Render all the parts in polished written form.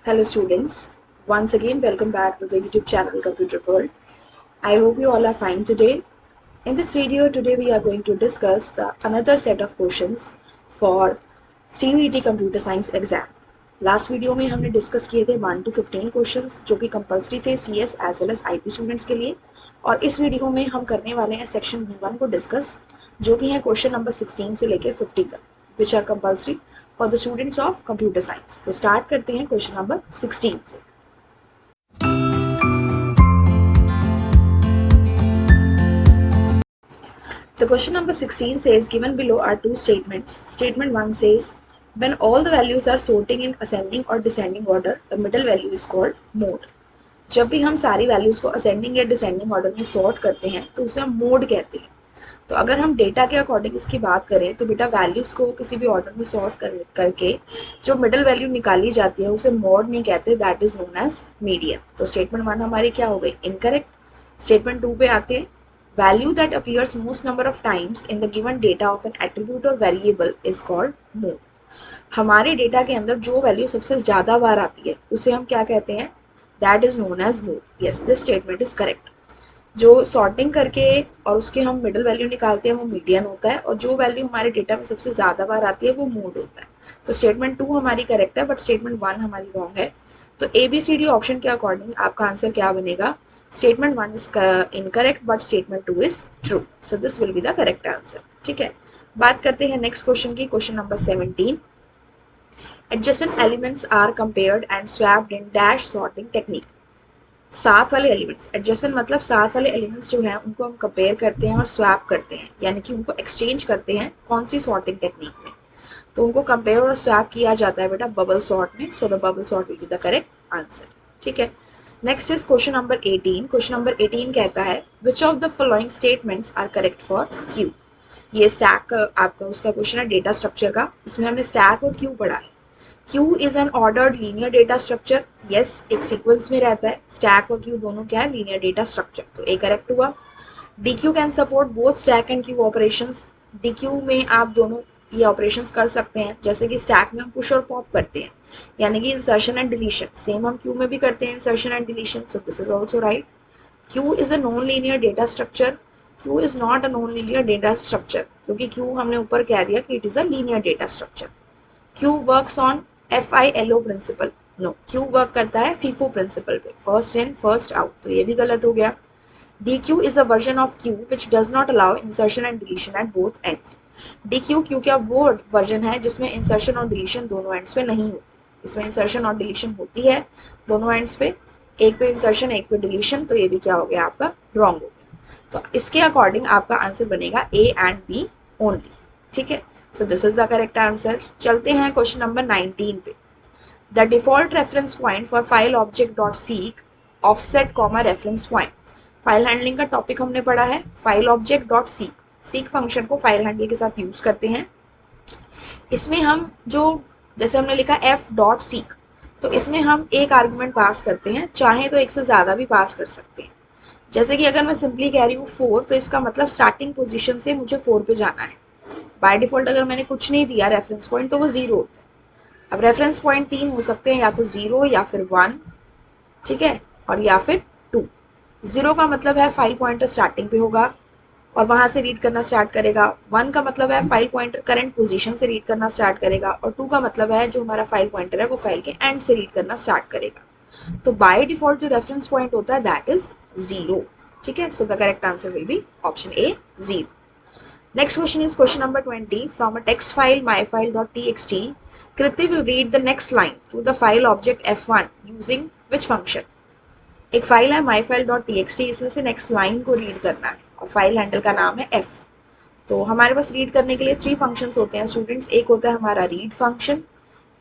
Hello students, once again welcome back to the YouTube channel Computer World. I hope you all are fine today. In this video today we are going to discuss another set of questions for CUET Computer Science exam. Last video में हमने discuss किए थे 1 to 15 questions जो कि compulsory थे CS as well as IP students के लिए, और इस वीडियो में हम करने वाले हैं सेक्शन B1 को डिस्कस, जो कि है क्वेश्चन नंबर 16 से लेकर 50 तक, which are compulsory for the students of computer science. तो स्टार्ट करते हैं क्वेश्चन नंबर 16 से। The question number 16 says, given below are two statements. Statement 1 says, when all the values are sorting in ascending or descending order, the middle value is called mode. जब भी हम सारी values को ascending या descending order में sort करते हैं तो उसे हम मोड कहते हैं। तो अगर हम डेटा के अकॉर्डिंग इसकी बात करें तो बेटा वैल्यूज को किसी भी ऑर्डर में सॉर्ट करके जो मिडल वैल्यू निकाली जाती है उसे मोड नहीं कहते, that is known as median. तो स्टेटमेंट 1 हमारी क्या हो गई? इनकरेक्ट। स्टेटमेंट 2 पे आते हैं, value that appears most number of times in the given data of N attribute और वेरिएबल इज कॉल्ड मोड। हमारे डेटा के अंदर जो वैल्यू सबसे ज्यादा बार आती है उसे हम क्या कहते हैं? That is known as mode. Yes, this statement is correct. जो सॉर्टिंग करके और उसके हम मिडल वैल्यू निकालते हैं वो मीडियन होता है, और जो वैल्यू हमारे डेटा में सबसे ज़्यादा बार आती है वो मोड होता है। तो स्टेटमेंट 2 हमारी करेक्ट है, बट स्टेटमेंट 1 हमारी रॉन्ग है। तो ABCD ऑप्शन के अकॉर्डिंग आपका आंसर क्या बनेगा? Statement 1 is incorrect but statement 2 is true, so this will be the correct answer. ठीक है, बात करते हैं नेक्स्ट क्वेश्चन की। Question number 17, adjacent elements are compared and swapped in dash sorting technique. साथ वाले एलिमेंट्स, एडजेसेंट मतलब साथ वाले एलिमेंट्स जो हैं उनको हम कंपेयर करते हैं और स्वैप करते हैं, यानी कि उनको एक्सचेंज करते हैं। कौन सी सॉर्टिंग टेक्निक में? तो उनको कंपेयर और स्वैप किया जाता है बेटा बबल सॉर्ट में। So the bubble sort will be the correct answer. ठीक है, next is question number 18। Question number 18 कहता है, which of the following statements are correct for queue. ये स्टैक आपका उसका क्वेश्चन है डेटा स्ट्रक्चर का। इसमें हमने स्टैक और क्यू पढ़ा है। Q is an ordered linear data structure. Yes, एक सीक्वेंस में रहता है। स्टैक और क्यू दोनों क्या है? Linear data structure. तो ए करेक्ट हुआ। DQ can support both stack and Q operations. DQ में आप दोनों ये ऑपरेशंस कर सकते हैं, जैसे कि स्टैक में हम पुश और पॉप करते हैं, यानी कि इंसर्शन एंड डिलीशन। सेम हम क्यू में भी करते हैं, insertion and deletion. So this is also right. Q is a non linear data structure. Q is not a non linear data structure, क्योंकि Q हमने ऊपर कह दिया कि it is a linear data structure. Q works on FILO principle. No, Q work करता है FIFO principle पे, first in first out. तो ये भी गलत हो गया। DQ is a version of Q which does not allow insertion and deletion at both ends. DQ Q का वो वर्जन है जिसमें इंसर्शन और डिलीशन दोनों एंड्स पे नहीं होती। इसमें इंसर्शन और डिलीशन होती है दोनों एंड्स पे, एक पे इंसर्शन एक पे डिलीशन। तो ये भी क्या हो गया आपका? रॉन्ग हो गया। तो इसके अकॉर्डिंग आपका आंसर बनेगा A एंड B ओनली। ठीक है, so this is the correct answer. चलते हैं क्वेश्चन नंबर 19 पे। The default reference point for file object dot seek offset comma reference point. File handling का टॉपिक हमने पढ़ा है। File object dot seek, seek function को फाइल हैंडल के साथ यूज करते हैं। इसमें हम जो जैसे हमने लिखा f डॉट सीक, तो इसमें हम एक आर्गुमेंट पास करते हैं, चाहे तो एक से ज्यादा भी पास कर सकते हैं। जैसे कि अगर मैं सिंपली कह रही हूँ 4, तो इसका मतलब स्टार्टिंग पोजीशन से मुझे 4 पे जाना है। बाय डिफॉल्ट अगर मैंने कुछ नहीं दिया रेफरेंस पॉइंट तो वो 0 होता है। अब रेफरेंस पॉइंट 3 हो सकते हैं, या तो 0 या फिर 1, ठीक है, और या फिर 2। 0 का मतलब है फाइल पॉइंटर स्टार्टिंग पे होगा और वहां से रीड करना स्टार्ट करेगा। 1 का मतलब है फाइल पॉइंटर करंट पोजीशन से रीड करना स्टार्ट करेगा, और 2 का मतलब है जो हमारा फाइल पॉइंटर है वो फाइल के एंड से रीड करना स्टार्ट करेगा। तो बाय डिफॉल्ट जो रेफरेंस पॉइंट होता है दैट इज 0। ठीक है, सो the correct answer will be option A, 0. Next question is question number 20. From a text file myfile.txt, Kriti will read the next line to the file object f1 using which function? एक file है myfile.txt, इसमें से next line को read करना है और file handle का नाम है f। तो हमारे पास रीड करने के लिए 3 फंक्शंस होते हैं स्टूडेंट्स। एक होता है हमारा रीड फंक्शन,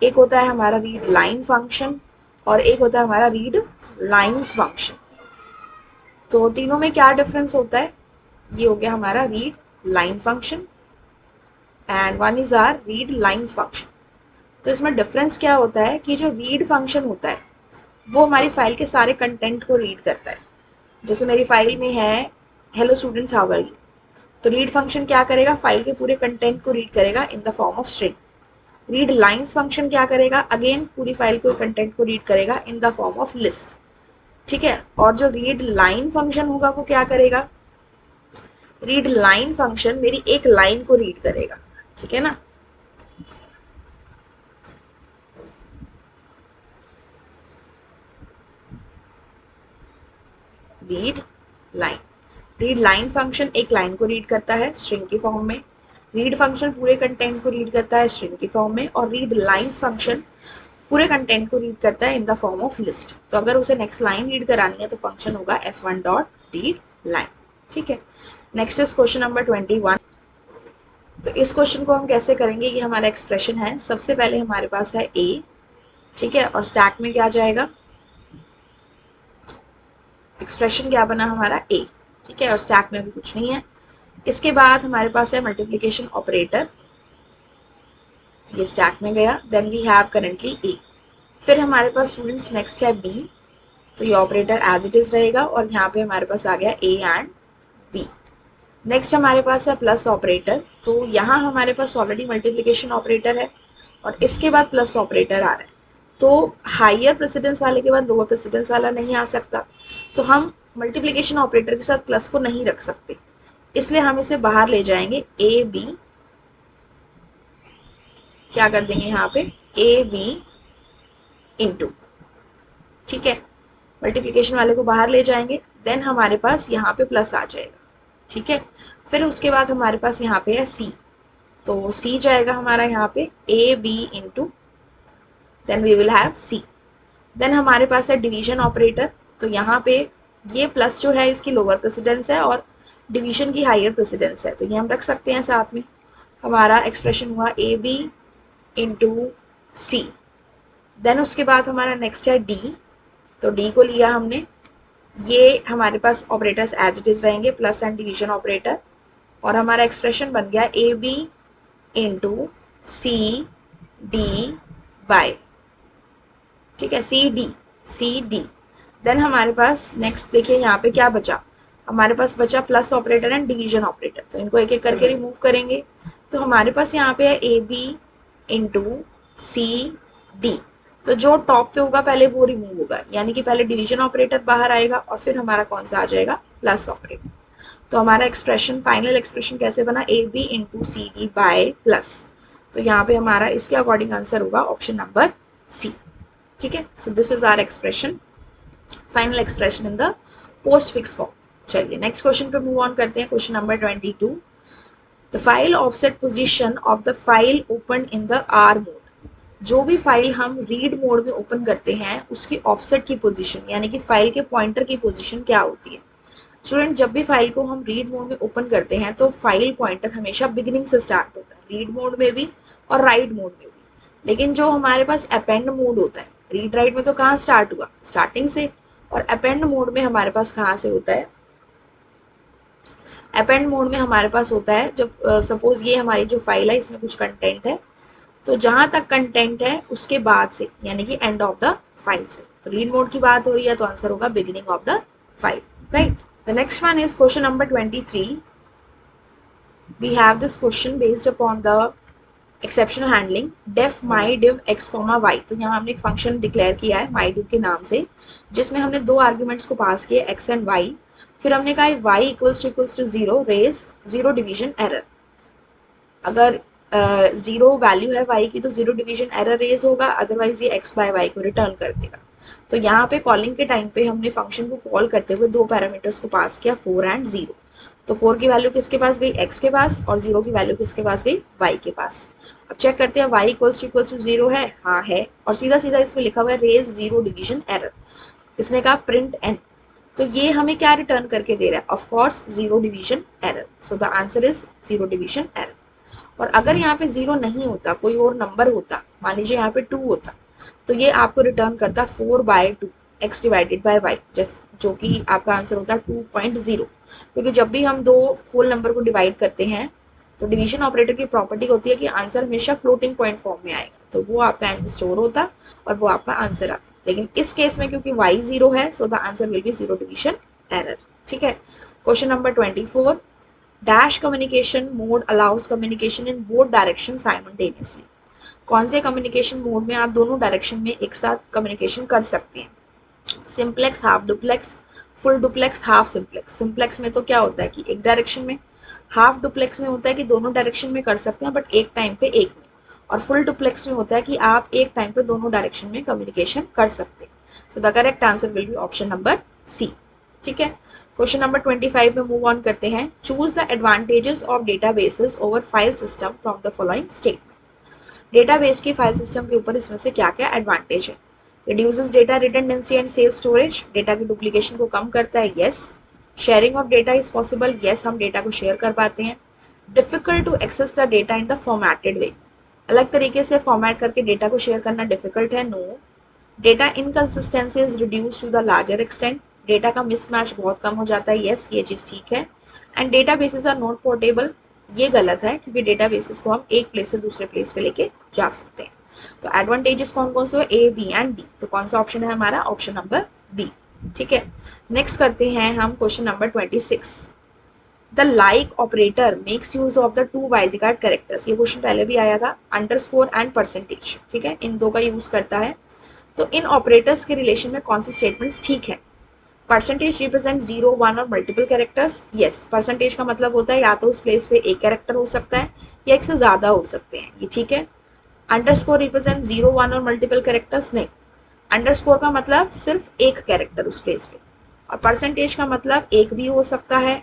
एक होता है हमारा रीड लाइन फंक्शन, और एक होता है हमारा रीड लाइन्स फंक्शन। तो तीनों में क्या डिफरेंस होता है? ये हो गया हमारा read line function and one is our read lines function. तो इसमें डिफरेंस क्या होता है कि जो रीड फंक्शन होता है वो हमारी फाइल के सारे कंटेंट को रीड करता है। जैसे मेरी फाइल में है hello students how are you, तो रीड फंक्शन क्या करेगा? फाइल के पूरे कंटेंट को रीड करेगा in the form of string. Read lines function क्या करेगा, अगेन पूरी फाइल को कंटेंट को रीड करेगा in the form of list, ठीक है। और जो रीड लाइन फंक्शन होगा वो क्या करेगा, रीड लाइन फंक्शन मेरी एक लाइन को रीड करेगा, ठीक है ना। Read line, read line function एक लाइन को रीड करता है स्ट्रिंग की फॉर्म में, रीड फंक्शन पूरे कंटेंट को रीड करता है स्ट्रिंग की फॉर्म में, और रीड लाइन्स फंक्शन पूरे कंटेंट को रीड करता है इन द फॉर्म ऑफ लिस्ट। तो अगर उसे नेक्स्ट लाइन रीड करानी है तो फंक्शन होगा f1 डॉट रीड लाइन, ठीक है। Next is question number 21। तो इस क्वेश्चन को हम कैसे करेंगे, ये हमारा एक्सप्रेशन है। सबसे पहले हमारे पास है a, ठीक है, और स्टैक में क्या जाएगा, एक्सप्रेशन क्या बना हमारा a, ठीक है, और स्टैक में भी कुछ नहीं है। इसके बाद हमारे पास है मल्टीप्लिकेशन ऑपरेटर, ये स्टैक में गया। Then we have currently a, फिर हमारे पास स्टूडेंट्स नेक्स्ट है b, तो ये ऑपरेटर एज इट इज रहेगा, और यहाँ पे हमारे पास आ गया a एंड b। नेक्स्ट हमारे पास है प्लस ऑपरेटर, तो यहाँ हमारे पास ऑलरेडी मल्टीप्लिकेशन ऑपरेटर है और इसके बाद प्लस ऑपरेटर आ रहा है, तो हायर प्रेसिडेंस वाले के बाद लोअर प्रेसिडेंस वाला नहीं आ सकता, तो हम मल्टीप्लिकेशन ऑपरेटर के साथ प्लस को नहीं रख सकते, इसलिए हम इसे बाहर ले जाएंगे। ए बी, क्या कर देंगे यहाँ पे, ए बी इंटू, ठीक है, मल्टीप्लिकेशन वाले को बाहर ले जाएंगे। देन हमारे पास यहाँ पे प्लस आ जाएगा, ठीक है। फिर उसके बाद हमारे पास यहाँ पे है सी, तो सी जाएगा हमारा यहाँ पे A B into, then we will have C. देन हमारे पास है डिवीजन ऑपरेटर, तो यहाँ पे ये प्लस जो है इसकी लोअर प्रेसिडेंस है और डिवीजन की हायर प्रेसिडेंस है, तो ये हम रख सकते हैं साथ में। हमारा एक्सप्रेशन हुआ A B into C. Then उसके बाद हमारा नेक्स्ट है डी, तो डी को लिया हमने, ये हमारे पास ऑपरेटर्स एज इट इज रहेंगे, प्लस एंड डिवीजन ऑपरेटर, और हमारा एक्सप्रेशन बन गया A B into C D by, ठीक है, सी डी। देन हमारे पास नेक्स्ट देखिए यहाँ पे क्या बचा, हमारे पास बचा plus operator and division operator, तो इनको एक एक करके रिमूव करेंगे। तो हमारे पास यहाँ पे है A B into C D, तो जो टॉप पे होगा पहले वो रिमूव होगा, यानी कि पहले डिवीजन ऑपरेटर बाहर आएगा और फिर हमारा कौन सा आ जाएगा, प्लस ऑपरेटर। तो हमारा एक्सप्रेशन, फाइनल एक्सप्रेशन कैसे बना, A B into C D by plus, तो यहाँ पे हमारा इसके अकॉर्डिंग आंसर होगा ऑप्शन नंबर सी, ठीक है। So this is our expression, final expression in the postfix form. चलिए नेक्स्ट क्वेश्चन पे मूव ऑन करते हैं। Question number 22, the file offset position of the file open in the r mode, जो भी file हम read mode में open करते हैं उसकी ऑफसेट की पोजीशन, यानी कि फाइल के पॉइंटर की पोजीशन क्या होती है। स्टूडेंट, जब भी फाइल को हम रीड मोड में ओपन करते हैं तो फाइल पॉइंटर हमेशा बिगिनिंग से स्टार्ट होता है, रीड मोड में भी और राइट मोड में भी। लेकिन जो हमारे पास अपेंड मोड होता है, रीड राइट में तो कहाँ स्टार्ट हुआ, स्टार्टिंग से, और अपेंड मोड में हमारे पास कहाँ से होता है, अपेंड मोड में हमारे पास होता है जब सपोज ये हमारी जो फाइल है इसमें कुछ कंटेंट है, तो जहां तक कंटेंट है उसके बाद से, यानी कि एंड ऑफ द फाइल से, तो रीड मोड की बात हो रही है तो आंसर होगा beginning of the file, right. The next one is question number 23। we have this question based upon the exceptional handling def my div x comma y, तो यहाँ हमने एक फंक्शन डिक्लेयर किया है my div के नाम से, जिसमें हमने दो आर्ग्यूमेंट्स को पास किए x एंड y, फिर हमने कहा y equals to zero, raise zero division error. अगर जीरो वैल्यू है y की तो जीरो डिवीजन एरर रेज होगा, अदरवाइज ये x बाय y को रिटर्न कर देगा। तो यहाँ पे कॉलिंग के टाइम पे हमने फंक्शन को कॉल करते हुए दो पैरामीटर्स को पास किया, 4 एंड 0। तो 4 की वैल्यू किसके पास गई, x के पास, और 0 की वैल्यू किसके पास गई, y के पास। अब चेक करते हैं y इक्वल्स टू 0 है, हाँ है, और सीधा सीधा इसमें लिखा हुआ है रेज जीरो डिवीजन एरर। इसने कहा प्रिंट n, तो ये हमें क्या रिटर्न करके दे रहा है, of course zero division error. So the answer is zero division error. और अगर यहाँ पे 0 नहीं होता, कोई और नंबर होता, मान लीजिए यहाँ पे 2 होता, तो ये आपको रिटर्न करता 4/2 x डिवाइडेड बाय y, जैसे जो कि आपका आंसर होता है 2.0, क्योंकि जब भी हम दो होल नंबर को डिवाइड करते हैं तो डिवीजन ऑपरेटर की प्रॉपर्टी होती है कि आंसर हमेशा फ्लोटिंग पॉइंट फॉर्म में आएगा, तो वो आपका एंड स्टोर होता और वो आपका आंसर आता। लेकिन इस केस में क्योंकि y 0 है, so the answer will B zero division error, ठीक है। Question number 24, dash communication mode allows communication in both directions simultaneously, कौन से कम्युनिकेशन मोड में आप दोनों डायरेक्शन में एक साथ कम्युनिकेशन कर सकते हैं? Simplex, half duplex, full duplex, half simplex. Simplex में तो क्या होता है कि एक डायरेक्शन में, हाफ डुप्लेक्स में होता है कि दोनों डायरेक्शन में कर सकते हैं बट एक टाइम पे एक में, और फुल डुप्लेक्स में होता है कि आप एक टाइम पे दोनों डायरेक्शन में कम्युनिकेशन कर सकते हैं। So the correct answer will be option number C. ठीक है, क्वेश्चन नंबर 25 में मूव ऑन करते हैं। Choose the advantages of databases over file system from the following statement. Database की फाइल सिस्टम के ऊपर इसमें से क्या क्या एडवांटेज है? Reduces data redundancy and save storage, data की डुप्लीकेशन को कम करता है, yes. Sharing of data is possible, yes, हम डेटा को शेयर कर पाते हैं। Difficult to access the data in the formatted way, अलग तरीके से फॉर्मेट करके डेटा को शेयर करना डिफिकल्ट है, no. Data inconsistency is reduce to the larger extent, data का मिसमैच बहुत कम हो जाता है, यस, ये चीज़ ठीक है। And data basis are not portable, ये गलत है क्योंकि डेटा बेसिस को हम एक प्लेस से दूसरे प्लेस पे लेके जा सकते हैं। तो एडवांटेजेस कौन कौन से हो? A, B and D. तो कौन सा ऑप्शन है हमारा? Option number B. ठीक है, नेक्स्ट करते हैं हम question number 26। The like operator makes use of the two wild card characters, ये क्वेश्चन पहले भी आया था, अंडरस्कोर एंड परसेंटेज। ठीक है, इन दो का यूज करता है। तो इन ऑपरेटर्स के रिलेशन में कौन सी स्टेटमेंट्स ठीक है? परसेंटेज रिप्रेजेंट 0, 1 और मल्टीपल कैरेक्टर्स, यस। परसेंटेज का मतलब होता है या तो उस प्लेस पे एक कैरेक्टर हो सकता है या एक से ज़्यादा हो सकते हैं, ये ठीक है। अंडरस्कोर रिप्रेजेंट 0, 1 और मल्टीपल कैरेक्टर्स, नहीं। अंडरस्कोर का मतलब सिर्फ एक कैरेक्टर उस प्लेस पे, और परसेंटेज का मतलब एक भी हो सकता है,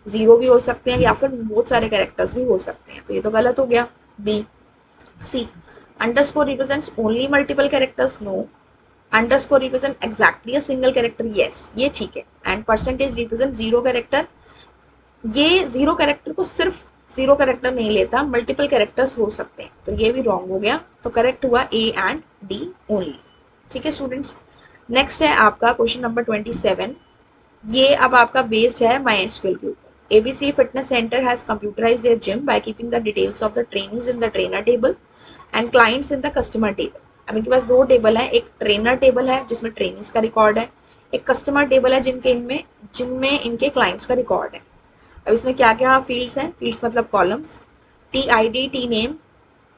0 भी हो सकते हैं, या फिर बहुत सारे कैरेक्टर्स भी हो सकते हैं, तो ये तो गलत हो गया, B. C, underscore represents only multiple characters, no. Underscore represent exactly a single character, yes, ये ठीक है। एंड परसेंटेज रिप्रेजेंट 0 कैरेक्टर, ये 0 कैरेक्टर को सिर्फ 0 कैरेक्टर नहीं लेता, मल्टीपल कैरेक्टर्स हो सकते हैं, तो ये भी रॉन्ग हो गया। तो करेक्ट हुआ ए एंड डी ओनली। ठीक है स्टूडेंट्स, नेक्स्ट है आपका क्वेश्चन नंबर 27। ये अब आपका बेस्ड है माई एसक्यूएल के ऊपर। ABC fitness centre has computerise their gym by keeping the details of the trainers in the trainer table and clients in the customer table. अब इनके पास दो टेबल है, एक ट्रेनर टेबल है जिसमें ट्रेनिंग्स का रिकॉर्ड है, एक कस्टमर टेबल है जिनमें इनके क्लाइंट्स का रिकॉर्ड है। अब इसमें क्या क्या फील्ड्स हैं? फील्ड्स मतलब columns, T I D, T name,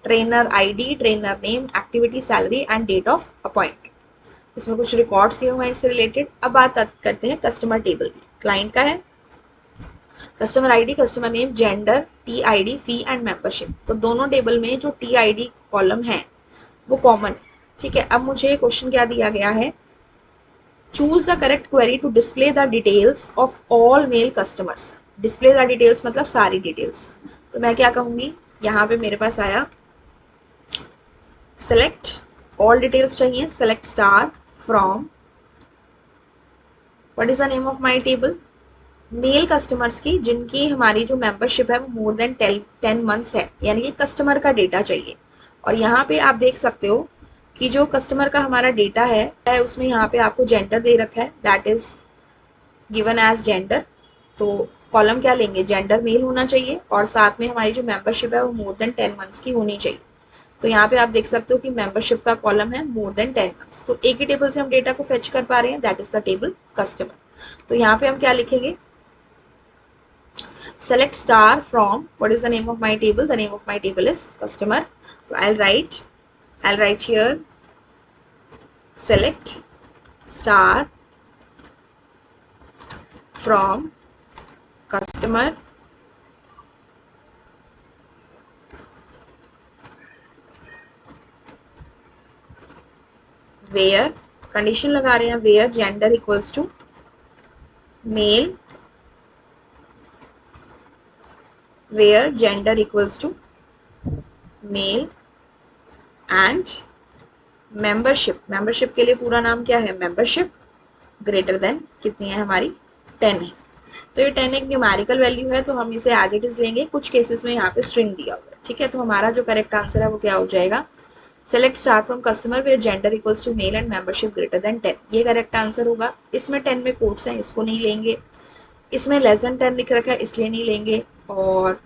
trainer I D, trainer name, activity, salary and date of appointment. इसमें कुछ रिकॉर्ड्स दिए हुए हैं इससे रिलेटेड। अब बात करते हैं कस्टमर टेबल की। क्लाइंट का है customer ID, customer name, gender, T I D, fee and membership. तो दोनों टेबल में जो टी आई डी कॉलम है वो कॉमन है। ठीक है, अब मुझे क्वेश्चन क्या दिया गया है? Choose the correct query to display the details of all male customers. Display the details मतलब सारी डिटेल्स। तो मैं क्या कहूँगी, यहाँ पे मेरे पास आया सेलेक्ट ऑल डिटेल्स चाहिए, select star from what is the name of my table, male customers की जिनकी हमारी जो मेंबरशिप है वो मोर देन 10 मंथ्स है, यानी कि कस्टमर का डेटा चाहिए। और यहाँ पे आप देख सकते हो कि जो कस्टमर का हमारा डेटा है उसमें यहाँ पे आपको जेंडर दे रखा है, that is given age gender. तो कॉलम क्या लेंगे? जेंडर मेल होना चाहिए, और साथ में हमारी जो मेंबरशिप है वो मोर देन 10 मंथ्स की होनी चाहिए। तो यहाँ पे आप देख सकते हो कि मेंबरशिप का कॉलम है मोर देन 10 मंथ्स। तो एक ही टेबल से हम डेटा को फेच कर पा रहे हैं, that is the table customer. तो यहाँ पे हम क्या लिखेंगे? Select star from what is the name of my table? The name of my table is customer. So I'll write here select star from customer where condition लगा रहे हैं where gender equals to male, where gender equals to male and membership के लिए पूरा नाम क्या है? membership greater than कितनी है हमारी? 10 है। तो ये 10 एक न्यूमेरिकल वैल्यू है, तो हम इसे एज इट इज लेंगे। कुछ केसेस में यहाँ पे स्ट्रिंग दिया हुआ है। ठीक है, तो हमारा जो करेक्ट आंसर है वो क्या हो जाएगा? Select star from customer where gender equals to male and membership greater than 10, ये करेक्ट आंसर होगा। इसमें 10 में कोट्स हैं, इसको नहीं लेंगे। इसमें लेस देन 10 लिख रखा है, इसलिए नहीं लेंगे। और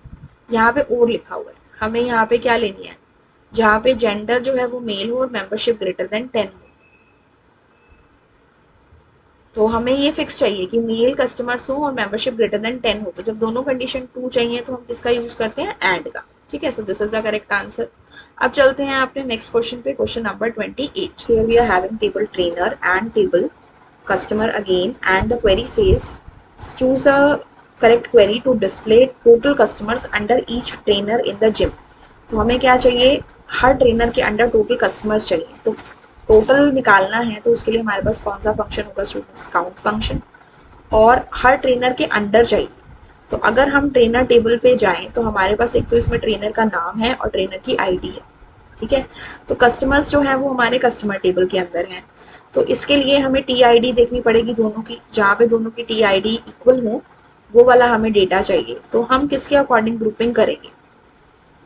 यहाँ पे और लिखा हुआ है, हमें यहाँ पे क्या लेनी है? जहाँ पे जेंडर जो है वो मेल हो और मेंबरशिप ग्रेटर देन 10 हो। तो हमें ये फिक्स चाहिए कि मेल कस्टमर्स हो और मेंबरशिप ग्रेटर देन 10 हो। तो जब दोनों कंडीशन ट्रू चाहिए तो हम किसका यूज करते हैं? एंड का। ठीक है, so this is the correct answer. अब चलते हैं अपने नेक्स्ट क्वेश्चन पे, question number 28। Here we are having table trainer and table customer again, and the query says choose a correct query to display total customers under each trainer in the gym। तो हमें क्या चाहिए, हर trainer के under total customers चाहिए। तो total निकालना है तो उसके लिए हमारे पास कौन सा फंक्शन होगा स्टूडेंट्स, काउंट फंक्शन, और हर ट्रेनर के अंडर चाहिए। तो अगर हम ट्रेनर टेबल पे जाएं तो हमारे पास एक तो इसमें ट्रेनर का नाम है और ट्रेनर की आईडी है, ठीक है। तो कस्टमर्स जो है वो हमारे कस्टमर टेबल के अंदर हैं। तो इसके लिए हमें टी आई डी देखनी पड़ेगी दोनों की, जहाँ पे दोनों की टी आई डी इक्वल हो वो वाला हमें डेटा चाहिए। तो हम किसके अकॉर्डिंग ग्रुपिंग करेंगे,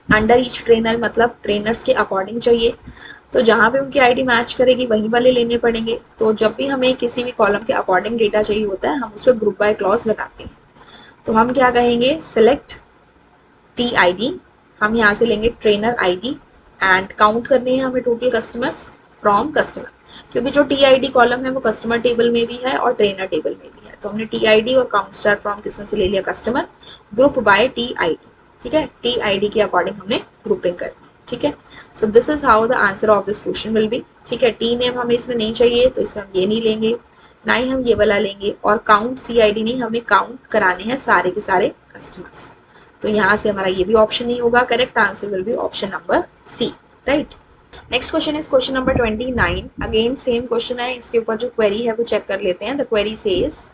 अंडर ईच ट्रेनर, मतलब ट्रेनर्स के अकॉर्डिंग चाहिए। तो जहाँ पे उनकी आईडी मैच करेगी वही वाले लेने पड़ेंगे। तो जब भी हमें किसी भी कॉलम के अकॉर्डिंग डेटा चाहिए होता है हम उस पर ग्रुप बाय क्लॉज लगाते हैं। तो हम क्या कहेंगे, सेलेक्ट टी आई डी, हम यहाँ से लेंगे trainer I D and count करनी है हमें टोटल कस्टमर्स फ्रॉम कस्टमर, क्योंकि जो टी आई डी कॉलम है वो कस्टमर टेबल में भी है और ट्रेनर टेबल में भी है। तो हमने टी आई डी और काउंट स्टार फ्रॉम किसमें से ले लिया, customer, group by T I D, ठीक है। टी आई डी के अकॉर्डिंग हमने ग्रुपिंग कर दी, ठीक है। So this is how the answer of this question will be, ठीक है। टी नेम हमें इसमें नहीं चाहिए तो इसमें हम ये नहीं लेंगे, ना ही हम ये वाला लेंगे, और काउंट सी आई डी नहीं, हमें काउंट कराने हैं सारे के सारे कस्टमर्स। तो यहाँ से हमारा ये भी ऑप्शन नहीं होगा, correct answer will be option number C, right. Next question is question number 29। Again same question है, इसके ऊपर जो क्वेरी है वो चेक कर लेते हैं। The query says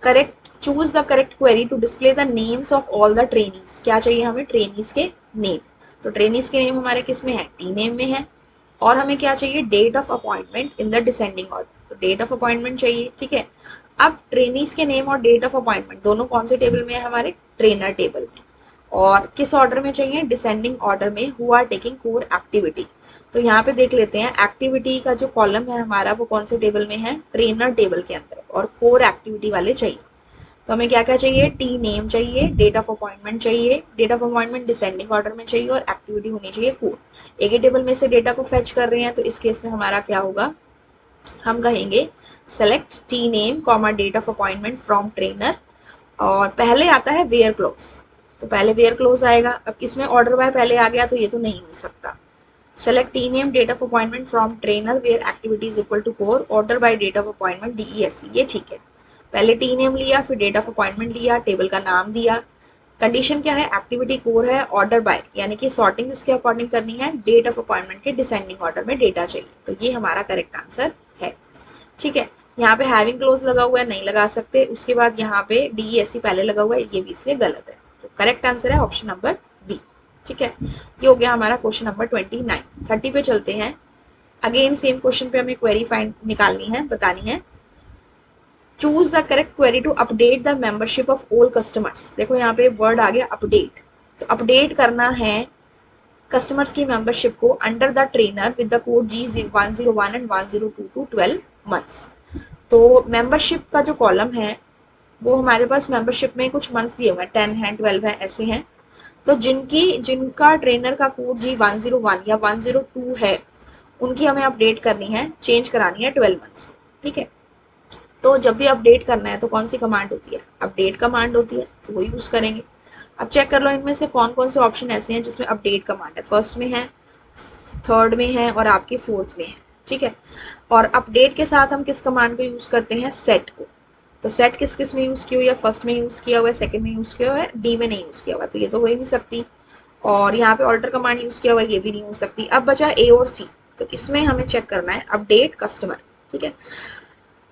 correct, choose the correct query to display the names of all the trainees. क्या चाहिए हमें, ट्रेनीज के नेम। तो ट्रेनीज के नेम हमारे किस में है, टी नेम में है। और हमें क्या चाहिए, date of appointment in the descending order. तो डेट ऑफ अपॉइंटमेंट चाहिए, ठीक है। अब ट्रेनीज के नेम और डेट ऑफ अपॉइंटमेंट दोनों कौन से टेबल में है, हमारे ट्रेनर टेबल में। और किस ऑर्डर में चाहिए, डिसेंडिंग ऑर्डर में, who are taking core activity. तो यहाँ पे देख लेते हैं, एक्टिविटी का जो कॉलम है हमारा वो कौन से टेबल में है, ट्रेनर टेबल के अंदर, और कोर एक्टिविटी वाले चाहिए। तो हमें क्या क्या चाहिए, टी नेम चाहिए, डेट ऑफ अपॉइंटमेंट चाहिए, date of appointment descending order में चाहिए, और एक्टिविटी होनी चाहिए कोर। एक ही टेबल में से डेटा को फेच कर रहे हैं तो इस केस में हमारा क्या होगा, हम कहेंगे select T name comma date of appointment from trainer, और पहले आता है वेयर क्लोज। तो पहले वेयर क्लोज आएगा। अब इसमें ऑर्डर बाय पहले आ गया तो ये तो नहीं हो सकता। Select T name date of appointment from trainer where activity is equal to core, order by date of appointment DESC, ये ठीक है। पहले टी नेम लिया, फिर डेट ऑफ अपॉइंटमेंट लिया, टेबल का नाम दिया। कंडीशन क्या है, एक्टिविटी कोर है, ऑर्डर बाय, यानी कि सॉर्टिंग इसके अकॉर्डिंग करनी है, डेट ऑफ अपॉइंटमेंट के डिसेंडिंग ऑर्डर में डेटा चाहिए। तो ये हमारा करेक्ट आंसर है, ठीक है। यहाँ पे हैविंग क्लोज लगा हुआ है, नहीं लगा सकते। उसके बाद यहाँ पे DESC पहले लगा हुआ है, ये भी इसलिए गलत है। तो करेक्ट आंसर है ऑप्शन नंबर बी, ठीक है। ये हो गया हमारा क्वेश्चन नंबर 29। 30 पे चलते हैं। अगेन सेम क्वेश्चन पे हमें क्वेरी फाइंड निकालनी है, बतानी है। Choose the correct query to update the membership of all customers. देखो यहाँ पे वर्ड आ गया अपडेट। तो अपडेट करना है कस्टमर्स की मेंबरशिप को under the trainer with the code G101 and 1022 to 12 months. तो मेंबरशिप का जो कॉलम है वो हमारे पास मेंबरशिप में कुछ मंथ्स दिए हुए हैं, 10 हैं, 12 हैं, ऐसे हैं। तो जिनका ट्रेनर का कोड G101 या 102 है उनकी हमें अपडेट करनी है, चेंज करानी है 12 मंथ्स, ठीक है। तो जब भी अपडेट करना है तो कौन सी कमांड होती है, अपडेट कमांड होती है, तो वो यूज़ करेंगे। अब चेक कर लो इनमें से कौन कौन से ऑप्शन ऐसे हैं जिसमें अपडेट कमांड है। फर्स्ट में है, थर्ड में है, और आपके फोर्थ में है, ठीक है। और अपडेट के साथ हम किस कमांड को यूज़ करते हैं, सेट को। तो सेट किस किस में यूज़ की हुई है, फर्स्ट में यूज़ किया हुआ है, सेकंड में यूज़ किया हुआ है, डी में नहीं यूज़ किया हुआ है, तो ये तो हो ही नहीं सकती। और यहाँ पे ऑल्टर कमांड यूज़ किया हुआ है, ये भी नहीं हो सकती। अब बचा ए और सी। तो इसमें हमें चेक करना है अपडेट कस्टमर, ठीक है।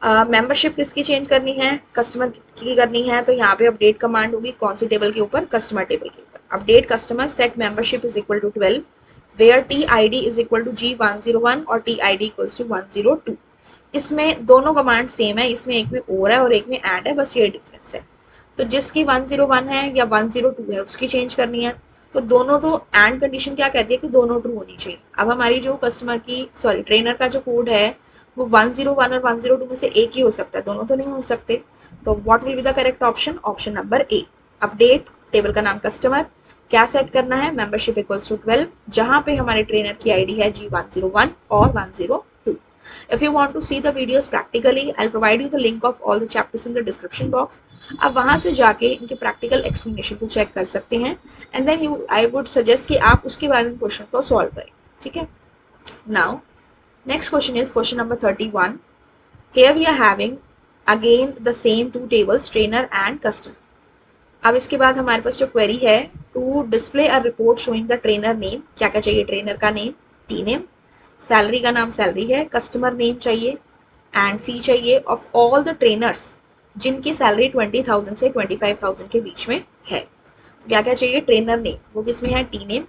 मेंबरशिप किसकी चेंज करनी है, कस्टमर की करनी है। तो यहाँ पे अपडेट कमांड होगी कौन सी टेबल के ऊपर, कस्टमर टेबल के ऊपर। Update customer set membership is equal to 12 where TID is equal to G101 और TID इक्वल्स टू 102। इसमें दोनों कमांड सेम है, इसमें एक में और है और एक में एंड है, बस ये डिफरेंस है। तो जिसकी 101 है या 102 है उसकी चेंज करनी है। तो दोनों, तो एंड कंडीशन क्या कहती है कि दोनों ट्रू होनी चाहिए। अब हमारी जो कस्टमर की ट्रेनर का जो कोड है वो 101 और 102 में से एक ही हो सकता है, दोनों तो नहीं हो सकते। तो what will be the correct option, option number A. Update table का नाम कस्टमर, क्या सेट करना है, मेंबरशिप इक्वल्स टू 12, जहां पे हमारे ट्रेनर की आईडी है G101 और 102। If you want to see the videos practically, I'll provide you the link of all the chapters in the description box. आप वहाँ से जाके इनके प्रैक्टिकल एक्सप्लेनेशन को चेक कर सकते हैं and then you I would suggest कि आप उसके बाद इन क्वेश्चन को सॉल्व करें. ठीक है. Now next question is question number 31. Here we are having again the same two tables, trainer and customer. अब इसके बाद हमारे पास जो क्वेरी है, to display a report showing the trainer name. क्या क्या चाहिए? ट्रेनर का नेम, टी नेम, सैलरी का नाम सैलरी है, कस्टमर नेम चाहिए एंड फी चाहिए ऑफ ऑल द ट्रेनर्स जिनकी सैलरी 20,000 से 25,000 के बीच में है. तो क्या क्या चाहिए? ट्रेनर नेम, वो किसमें है? T name.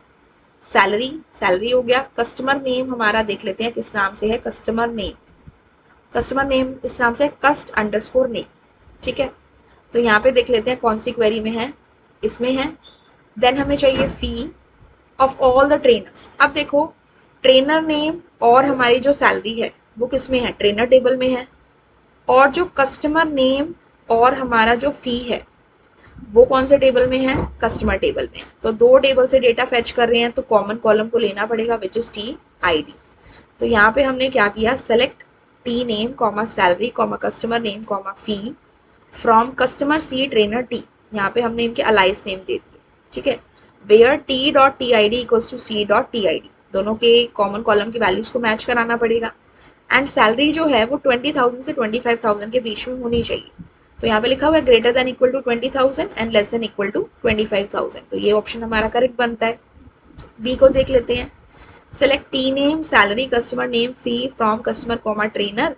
सैलरी, सैलरी हो गया. कस्टमर नेम हमारा देख लेते हैं किस नाम से है. कस्टमर नेम, कस्टमर नेम इस नाम से कस्ट अंडरस्कोर नेम. ठीक है. तो यहाँ पे देख लेते हैं कौन सी क्वेरी में है. इसमें है. देन हमें चाहिए फी ऑफ ऑल द ट्रेनर्स. अब देखो ट्रेनर नेम और हमारी जो सैलरी है वो किस में है? ट्रेनर टेबल में है. और जो कस्टमर नेम और हमारा जो फी है वो कौन से टेबल में है? कस्टमर टेबल में. तो दो टेबल से डेटा फेच कर रहे हैं तो कॉमन कॉलम को लेना पड़ेगा which is T I D. तो यहाँ पे हमने क्या किया? Select T name comma salary comma customer name comma fee from customer C trainer T. यहाँ पे हमने इनके अलाइस नेम दे दिए. ठीक है. Where T dot T I D equals to C dot T I D. दोनों के कॉमन कॉलम की वैल्यूज को मैच कराना पड़ेगा. एंड सैलरी जो है वो 20,000 से 25,000 के बीच में होनी चाहिए. तो यहाँ पे लिखा हुआ है greater than equal to 20,000 and less than equal to 25,000. तो ये ऑप्शन हमारा करेक्ट बनता है. बी को देख लेते हैं. Select T name salary customer name fee from customer comma trainer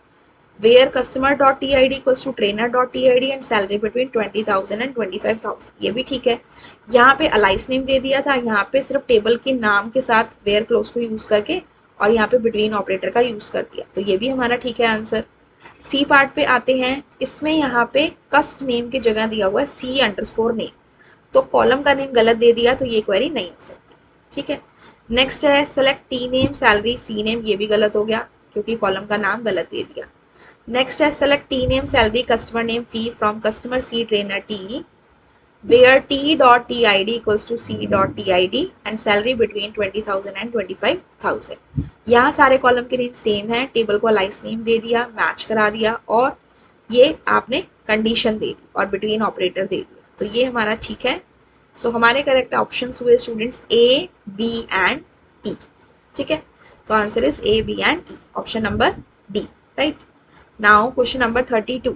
where customer dot TID equals to trainer dot TID and salary between 20,000 and 25,000. ये भी ठीक है. यहाँ पे अलाइस नेम दे दिया था, यहाँ पे सिर्फ टेबल के नाम के साथ वेयर क्लोज को यूज करके और यहाँ पे बिटवीन ऑपरेटर का यूज कर दिया. तो ये भी हमारा ठीक है आंसर. सी पार्ट पे आते हैं. इसमें यहाँ पे कस्ट नेम की जगह दिया हुआ है सी अंडरस्कोर नेम. तो कॉलम का नेम गलत दे दिया तो ये क्वेरी नहीं हो सकती. ठीक है. नेक्स्ट है select T name salary C name. ये भी गलत हो गया क्योंकि कॉलम का नाम गलत दे दिया. Next है select T name salary customer name fee from customer C trainer T where T dot TID equals to C dot TID and salary between 20,000 and 25,000. यहाँ सारे कॉलम के नेम सेम है. टेबल को अलाइस नेम दे दिया, match करा दिया और ये आपने कंडीशन दे दी और बिटवीन ऑपरेटर दे दिया. तो ये हमारा ठीक है. सो हमारे करेक्ट ऑप्शन हुए students A B and E. ठीक है. तो answer is A B and E. Option number D. Right. Now question number 32.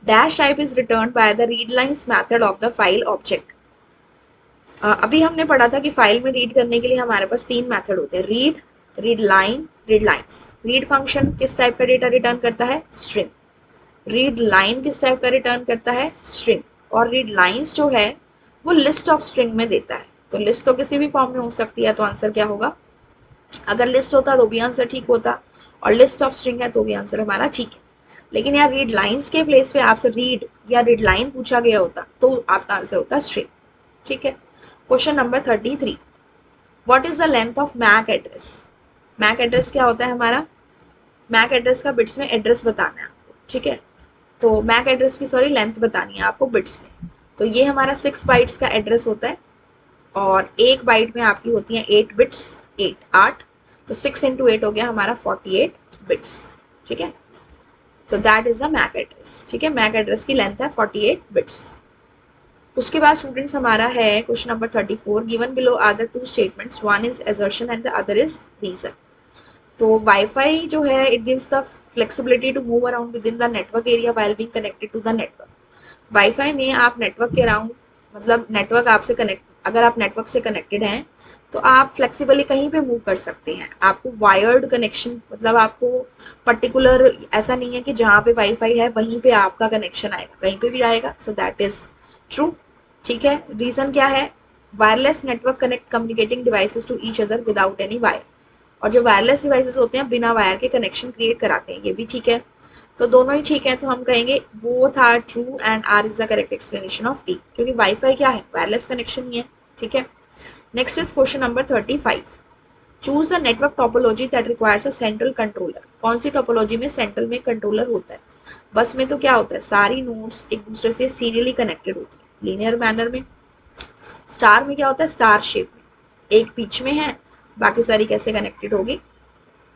Dash type is returned by the read lines method of the file object. अभी हमने पढ़ा था कि file में read करने के लिए हमारे पास तीन मेथड होते हैं. Read, read line, read lines. Read function किस टाइप का डेटा रिटर्न करता है? स्ट्रिंग. रीड लाइन किस टाइप का रिटर्न करता है? स्ट्रिंग. और रीड लाइन्स जो है वो लिस्ट ऑफ स्ट्रिंग में देता है. तो लिस्ट तो किसी भी फॉर्म में हो सकती है. तो आंसर क्या होगा? अगर लिस्ट होता तो भी आंसर ठीक होता और लिस्ट ऑफ स्ट्रिंग है तो भी आंसर हमारा ठीक है. लेकिन यार रीड लाइंस के प्लेस पे आपसे रीड या रीड लाइन पूछा गया होता तो आपका आंसर होता स्ट्रिंग. ठीक है. Question number 33. What is the length of MAC address? MAC address क्या होता है हमारा? मैक एड्रेस का बिट्स में एड्रेस बताना है आपको. ठीक है. तो मैक एड्रेस की लेंथ बतानी है आपको बिट्स में. तो ये हमारा 6 बाइट्स का एड्रेस होता है और एक बाइट में आपकी होती है 8 बिट्स. 8. तो 6 इंटू 8 हो गया हमारा 48 बिट्स. ठीक है. तो that is the MAC address. ठीक है. मैक एड्रेस की लेंथ है 48 बिट्स. उसके बाद स्टूडेंट्स हमारा है question number 34. Given below are the two statements, one is assertion and the other is reason. तो वाईफाई जो है it gives the flexibility to move around within the network area while being connected to the network. Wifi में आप network के around मतलब network आपसे connect, अगर आप नेटवर्क से कनेक्टेड हैं तो आप फ्लेक्सिबली कहीं पे मूव कर सकते हैं. आपको वायर्ड कनेक्शन मतलब आपको पर्टिकुलर ऐसा नहीं है कि जहाँ पे वाईफाई है वहीं पे आपका कनेक्शन आएगा, कहीं पे भी आएगा. So that is true. ठीक है. रीजन क्या है? Wireless network connect communicating devices to each other without any wire. और जो वायरलेस डिवाइसेस होते हैं बिना वायर के कनेक्शन क्रिएट कराते हैं. ये भी ठीक है. तो दोनों ही ठीक है. तो हम कहेंगे both are true and R is the correct explanation of D. क्योंकि वाईफाई क्या है? वायरलेस कनेक्शन ही है. ठीक है. Next is question number 35. Choose the network topology that requires a central controller. कौन सी टोपोलॉजी में सेंट्रल में कंट्रोलर होता है? बस में तो क्या होता है? सारी नोड्स एक दूसरे से सीरियली कनेक्टेड होती है लीनियर मैनर में. स्टार में क्या होता है? स्टार शेप में एक बीच में है, बाकी सारी कैसे कनेक्टेड होगी?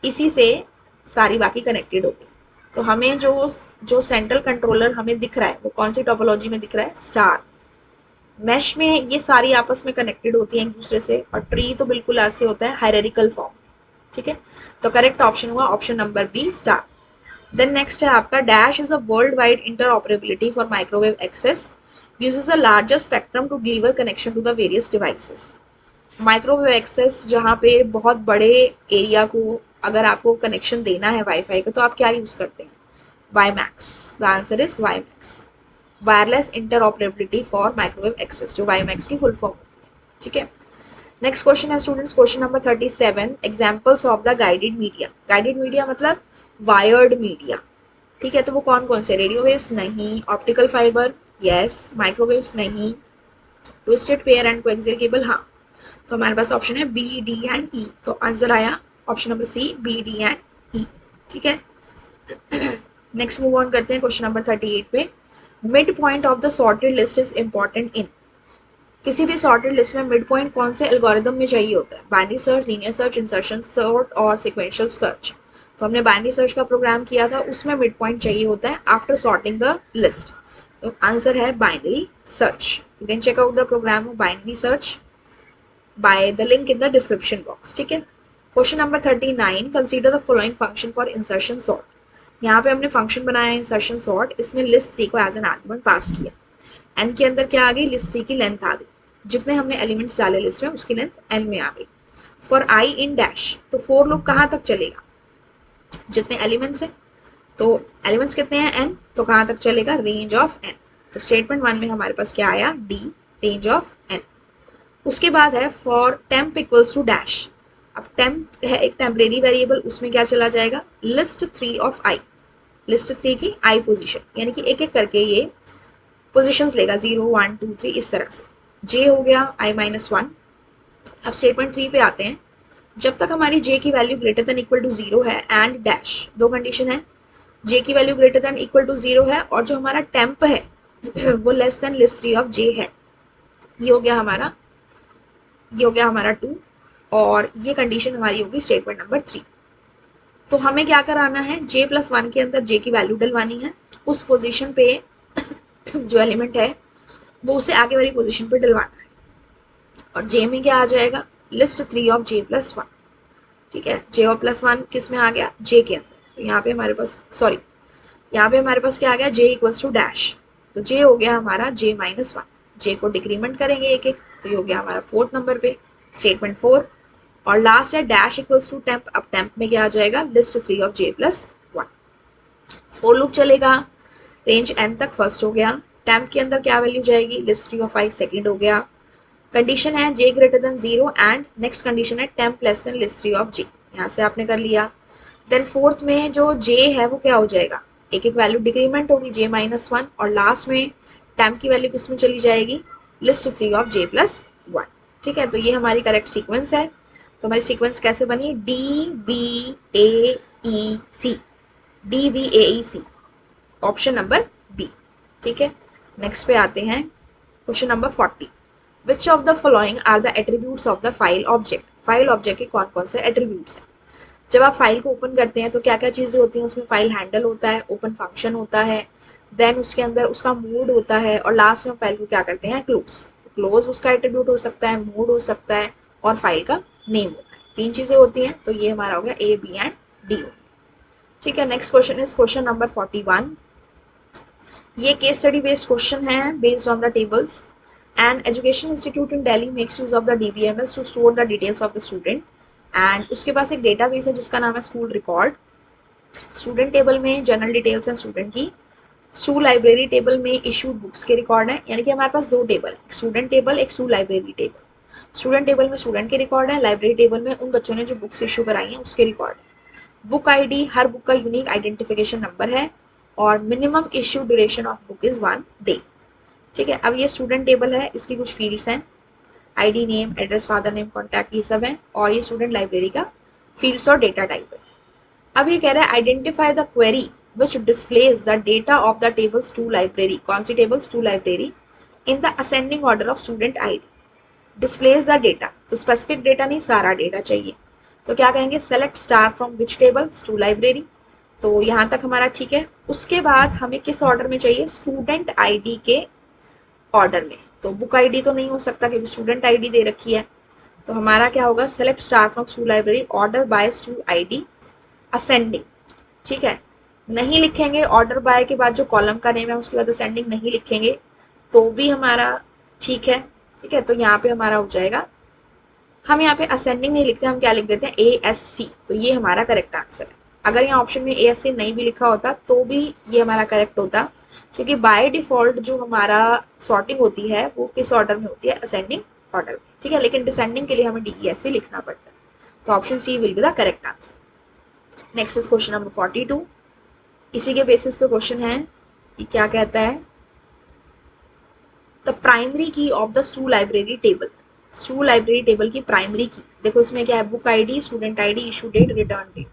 इसी से सारी बाकी कनेक्टेड होगी। तो हमें जो जो सेंट्रल कंट्रोलर हमें दिख रहा है वो कौन सी टोपोलॉजी में दिख रहा है, स्टार। मैश में ये सारी आपस में कनेक्टेड होती हैं एक दूसरे से, और ट्री तो बिल्कुल ऐसे होता है हायरार्किकल फॉर्म। ठीक है, तो करेक्ट ऑप्शन हुआ option number B, star. Then next है आपका, dash is a world wide interoperability for microwave access, uses a larger spectrum to deliver connection to the various devices. Microwave access जहाँ पे बहुत बड़े एरिया को अगर आपको कनेक्शन देना है वाईफाई का, तो आप क्या यूज करते हैं, WiMAX. The answer is WiMAX, wireless interoperability for microwave access, जो वाईमैक्स की फुल फॉर्म होती है। ठीक है, नेक्स्ट क्वेश्चन है students, question number 37, examples of the guided media. Guided media मतलब वायर्ड मीडिया। ठीक है, तो वो कौन कौन से, रेडियो वेव्स नहीं, ऑप्टिकल फाइबर यस, माइक्रोवेव्स नहीं, twisted pair and coaxial cable हाँ। तो हमारे पास ऑप्शन है बी, डी एंड ई। तो आंसर आया option number C, B, D and E. ठीक है, नेक्स्ट मूव ऑन करते हैं क्वेश्चन नंबर 38 पे। Mid point of the sorted list is important in. किसी भी सॉर्टेड लिस्ट में मिड पॉइंट कौन से एल्गोरिदम में चाहिए होता है, binary search, linear search, insertion sort और सीक्वेंशियल सर्च। तो हमने बाइनरी सर्च का प्रोग्राम किया था, उसमें मिड पॉइंट चाहिए होता है आफ्टर सॉर्टिंग द लिस्ट। तो आंसर है binary search. You can check out the program of binary search by the link in the description box. ठीक है, question number 39, consider the following function for insertion sort. यहाँ पे हमने function बनाया insertion sort, इसमें list 3 को as an argument पास किया। N के अंदर क्या आ गई, लिस्ट 3 की लेंथ आ गई, जितने हमने एलिमेंट्स डाले लिस्ट में उसकी लेंथ एन में आ गई। फॉर आई इन डैश, तो फोर लूप कहाँ तक चलेगा, जितने एलिमेंट्स हैं, तो एलिमेंट्स कितने हैं एन, तो कहाँ तक चलेगा, रेंज ऑफ एन। तो स्टेटमेंट 1 में हमारे पास क्या आया, डी, रेंज ऑफ एन। उसके बाद है for temp equals to dash. अब टेम्प है एक टेम्परेरी वेरिएबल, उसमें क्या चला जाएगा, लिस्ट 3 ऑफ आई, लिस्ट 3 की आई पोजीशन, यानी कि एक एक करके ये पोजीशंस लेगा, 0 1 2 3 इस तरह से। जे हो गया i-1। अब स्टेटमेंट 3 पे आते हैं, जब तक हमारी जे की value greater than equal to 0 है एंड डैश, दो कंडीशन है, जे की value greater than equal to 0 है और जो हमारा टेम्प है वो less than list 3 of J है। ये हो गया हमारा, ये हो गया हमारा 2, और ये कंडीशन हमारी होगी स्टेटमेंट नंबर 3। तो हमें क्या कराना है, j+1 के अंदर j की वैल्यू डलवानी है, उस पोजीशन पे जो एलिमेंट है वो उसे आगे वाली पोजीशन पे डलवाना है, और j में क्या आ जाएगा, लिस्ट 3 ऑफ j+1। ठीक है, j+1 किस में आ गया, j के अंदर। तो यहाँ पे हमारे पास, सॉरी, यहाँ पे हमारे पास क्या आ गया, j इक्वल्स टू डैश। तो j हो गया हमारा j-1, j को डिक्रीमेंट करेंगे एक एक, तो ये हो गया हमारा 4th नंबर पे स्टेटमेंट 4। और लास्ट है डैश इक्वल्स टू टेम्प। अब टेम्प में क्या आ जाएगा, list 3 of j+1। For loop चलेगा, रेंज n तक फर्स्ट हो गया, टेम्प के अंदर क्या वैल्यू जाएगी, लिस्ट 3 ऑफ i सेकेंड हो गया। कंडीशन है j greater than 0 and next condition है temp less than list 3 of j, यहाँ से आपने कर लिया। देन फोर्थ में जो j है वो क्या हो जाएगा, एक एक वैल्यू डिक्रीमेंट होगी, j-1, और लास्ट में टेम्प की वैल्यू किस में चली जाएगी, लिस्ट 3 ऑफ j+1। ठीक है, तो ये हमारी करेक्ट सीक्वेंस है। तो हमारी सीक्वेंस कैसे बनी, D B A E C, D B A E C, option number B. ठीक है, नेक्स्ट पे आते हैं question number 40, which of the following are the attributes of the file object. File object के कौन कौन से एट्रीब्यूट्स हैं। जब आप फाइल को ओपन करते हैं तो क्या क्या चीज़ें होती हैं, उसमें फाइल हैंडल होता है, ओपन फंक्शन होता है, देन उसके अंदर उसका मोड होता है, और लास्ट में फाइल को क्या करते हैं, क्लोज। तो क्लोज उसका एट्रीब्यूट हो सकता है, मोड हो सकता है, और फाइल का नेम होता है, 3 चीज़ें होती हैं। तो ये हमारा हो गया ए, बी एंड डी हो गया। ठीक है, next question is question number 41। ये केस स्टडी बेस्ड क्वेश्चन है based on the tables. An education institute in Delhi makes use of the DBMS to store the details of the student, and उसके पास एक database है जिसका नाम है school record. Student table में जनरल डिटेल्स हैं स्टूडेंट की, स्टूल लाइब्रेरी टेबल में इशूड बुक्स के रिकॉर्ड है, यानी कि हमारे पास 2 टेबल है, स्टूडेंट टेबल, एक stool library table. Student table में स्टूडेंट के रिकॉर्ड है, लाइब्रेरी टेबल में उन बच्चों ने जो बुक्स इशू कराई हैं उसके रिकॉर्ड है। बुक आईडी, हर बुक का यूनिक आइडेंटिफिकेशन नंबर है, और minimum issue duration of book is 1 day. ठीक है, अब ये स्टूडेंट टेबल है, इसकी कुछ फील्ड्स हैं, ID, name, address, father name, contact, ये सब है, और ये स्टूडेंट लाइब्रेरी का फील्ड्स और डेटा टाइप है। अब ये कह रहा है identify the query which displays the data of the tables to library. कौन सी tables, to library, in the ascending order of student ID. Displays the data, तो स्पेसिफिक डेटा नहीं, सारा डेटा चाहिए। तो क्या कहेंगे, select star from which tables to library. तो यहाँ तक हमारा ठीक है। उसके बाद हमें किस ऑर्डर में चाहिए, स्टूडेंट आईडी के ऑर्डर में। तो बुक आईडी तो नहीं हो सकता क्योंकि स्टूडेंट आईडी दे रखी है। तो हमारा क्या होगा, select star from stu library order by stu ID ascending. ठीक है, नहीं लिखेंगे ऑर्डर बाय के बाद जो कॉलम का नेम है उसके बाद असेंडिंग नहीं लिखेंगे तो भी हमारा ठीक है। ठीक है, तो यहाँ पे हमारा हो जाएगा, हम यहाँ पे असेंडिंग नहीं लिखते, हम क्या लिख देते हैं ASC। तो ये हमारा करेक्ट आंसर है। अगर यहाँ ऑप्शन में ASC नहीं भी लिखा होता तो भी ये हमारा करेक्ट होता, क्योंकि बाय डिफॉल्ट जो हमारा सॉर्टिंग होती है वो किस ऑर्डर में होती है, असेंडिंग ऑर्डर में। ठीक है, लेकिन डिसेंडिंग के लिए हमें DESC लिखना पड़ता है। तो option C will be the correct answer. Next is question number 42। इसी के बेसिस पे क्वेश्चन है कि क्या कहता है, the primary key of the stu library table. Stu library table की प्राइमरी की, देखो इसमें क्या है, book ID, student ID, issue date, return date.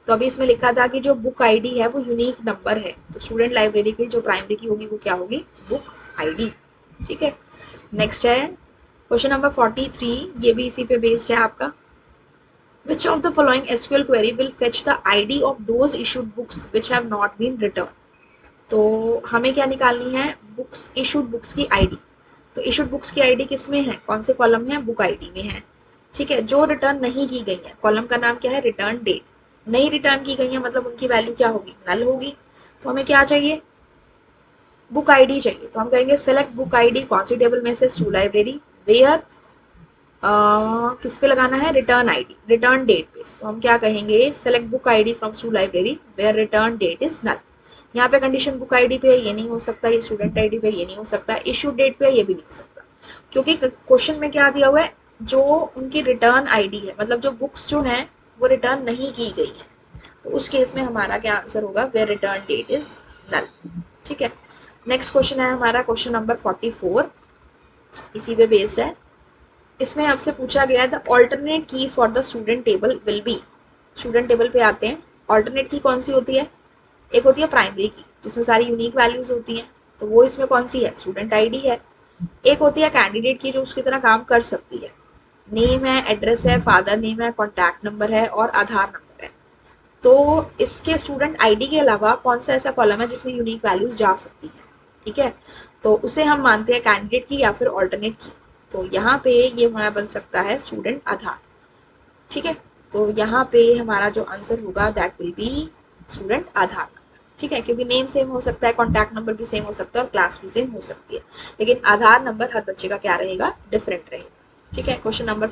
तो अभी इसमें लिखा था कि जो बुक आईडी है वो यूनिक नंबर है, तो स्टूडेंट लाइब्रेरी की जो प्राइमरी की होगी वो क्या होगी, बुक आईडी। ठीक है, नेक्स्ट है क्वेश्चन नंबर 43, ये भी इसी पे बेस्ड है आपका। Which of the following SQL query will fetch the ID of those issued books which have not been returned? तो हमें क्या निकालनी है, बुक्स, इशूड बुक्स की आईडी। तो इशूड बुक्स की आईडी किस में है, कौन से कॉलम में है, बुक आईडी में है। ठीक है, जो रिटर्न नहीं की गई है, कॉलम का नाम क्या है, रिटर्न डेट। नहीं रिटर्न की गई है मतलब उनकी वैल्यू क्या होगी, नल होगी। तो हमें क्या चाहिए, बुक आईडी चाहिए। तो हम कहेंगे सेलेक्ट बुक आईडी, कौन सी टेबल में से, टू लाइब्रेरी, वेयर किस पे लगाना है, रिटर्न आईडी, रिटर्न डेट पे। तो हम क्या कहेंगे, select book ID from to library where return date is null. यहाँ पे कंडीशन बुक आईडी पे है, ये नहीं हो सकता, ये स्टूडेंट आईडी पे ये नहीं हो सकता, इशू डेट पे ये भी नहीं हो सकता, क्योंकि क्वेश्चन में क्या दिया हुआ है, जो उनकी रिटर्न आईडी है, मतलब जो बुक्स जो हैं वो रिटर्न नहीं की गई हैं, तो उस केस में हमारा क्या आंसर होगा, where return date is null. ठीक है, नेक्स्ट क्वेश्चन है हमारा क्वेश्चन नंबर 44, इसी पे बेस्ड है। इसमें आपसे पूछा गया है द ऑल्टरनेट की for the student table will be. Student table पे आते हैं, ऑल्टरनेट की कौन सी होती है, एक होती है प्राइमरी की जिसमें सारी यूनिक वैल्यूज होती हैं, तो वो इसमें कौन सी है, स्टूडेंट आईडी है। एक होती है कैंडिडेट की जो उसकी तरह काम कर सकती है, नेम है, एड्रेस है, फादर नेम है, कॉन्टैक्ट नंबर है और आधार नंबर है। तो इसके स्टूडेंट आईडी के अलावा कौन सा ऐसा कॉलम है जिसमें यूनिक वैल्यूज जा सकती है। ठीक है, तो उसे हम मानते हैं कैंडिडेट की या फिर ऑल्टरनेट की। तो यहाँ पे ये हमारा बन सकता है स्टूडेंट आधार। ठीक है, तो यहाँ पे हमारा जो आंसर होगा दैट विल बी स्टूडेंट आधार। ठीक है, क्योंकि नेम सेम हो सकता है, कॉन्टैक्ट नंबर भी सेम हो सकता है और क्लास भी सेम हो सकती है, लेकिन आधार नंबर हर बच्चे का क्या रहेगा, डिफरेंट रहेगा। ठीक है, क्वेश्चन नंबर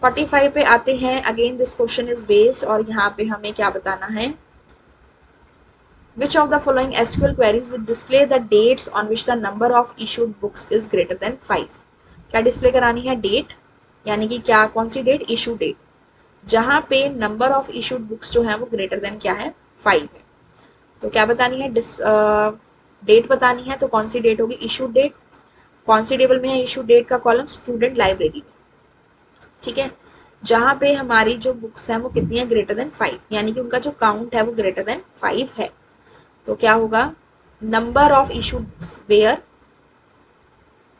45 पे आते हैं। Again this question is based, और यहाँ पे हमें क्या बताना है, which of the following SQL queries will display the dates on which the number of issued books is greater than 5? क्या डिस्प्ले करानी है, डेट, यानी कि क्या, कौन सी डेट, इशू डेट, जहां पे नंबर ऑफ इशूड बुक्स जो है वो ग्रेटर देन क्या है, 5 है। तो क्या बतानी है, डेट बतानी है, तो कौन सी डेट होगी, इशू डेट। कौन सी टेबल में है इशू डेट का कॉलम, स्टूडेंट लाइब्रेरी में। ठीक है, जहां पे हमारी जो बुक्स हैं वो कितनी है, ग्रेटर देन 5, यानी कि उनका जो काउंट है वो ग्रेटर देन 5 है। तो क्या होगा, number of issued books where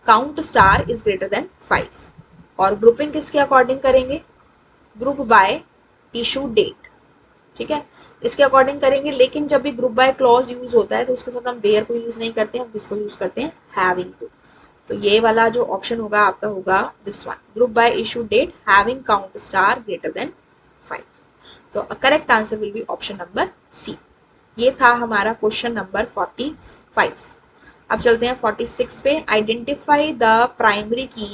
count star is greater than 5। और ग्रुपिंग किसके अकॉर्डिंग करेंगे, ग्रुप बाय इशू डेट। ठीक है, इसके अकॉर्डिंग करेंगे, लेकिन जब भी ग्रुप बाय क्लॉज यूज होता है तो उसके साथ हम वेयर को यूज नहीं करते हैं, हम किसको यूज करते हैं, हैविंग को। तो ये वाला जो ऑप्शन होगा आपका होगा this one, group by issue date having count star greater than 5। तो correct answer will be option number C. ये था हमारा क्वेश्चन नंबर 45। अब चलते हैं 46 पे। आइडेंटिफाई द प्राइमरी की